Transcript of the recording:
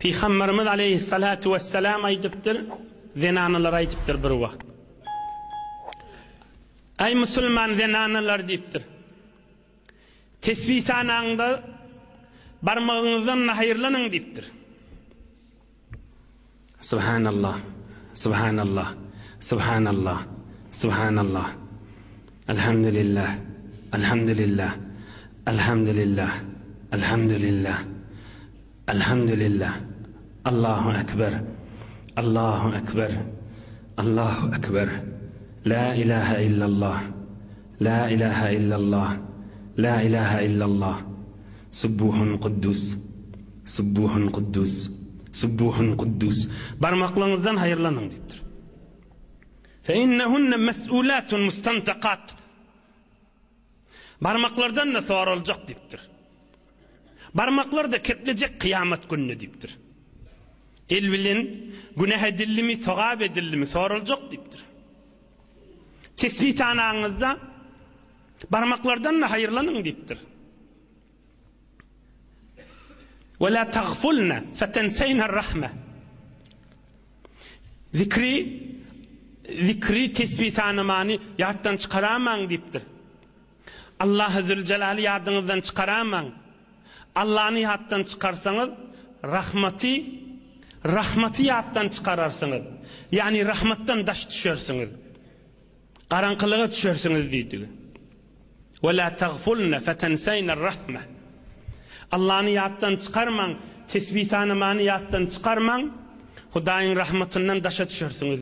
Peygamberimiz aleyhissalatu vesselam aydypdyr, zenanalar aydypdyr bir wagt. Ay musulman zenanalar diýipdir. Tesbih sanaňda barmağınızdan hayırlanın diýipdir. Subhanallah, subhanallah, subhanallah, subhanallah. Elhamdülillah, elhamdülillah, elhamdülillah, elhamdülillah, elhamdülillah. Allahu ekber, Allahu ekber, Allahu ekber. La ilahe illallah, la ilahe illallah, la ilahe illallah. Subbuhun kuddus, subbuhun kuddus, subbuhun kuddus. Barmaklarınızdan hayırlanın deyiptir. فَاِنَّهُنَّ مَسْئُولَاتٌ مُسْتَنْتَقَاتٌ. Barmaklardan da sorulacak deyiptir. Barmaklar da kepilecek kıyamet gününe deyiptir. El bilin, günah edildi mi, sogab edildi mi sorulacak deyiptir. Tesbih sanağınızda barmaklardan da hayırlanın deyiptir. وَلَا تَغْفُلْنَ فَتَنْسَيْنَ الرَّحْمَةِ. Zikri tesbih sanamani yaddan çıkaramam deyiptir. Allah Zülcelal'i yadınızdan çıkaramam. Allah'ını yaddan çıkarsanız rahmati yaddan çıkararsınız. Yani rahmattan daş düşersiniz. Karanqılığa düşersiniz deydi. وَلَا تَغْفُلْنَ فَتَنْسَيْنَ الرَّحْمَةِ. Allah'ını yaddan çıkarman, tesbih sanamani yaddan çıkarman, Hudaýyň rahmatynyň daşa düşersiniz.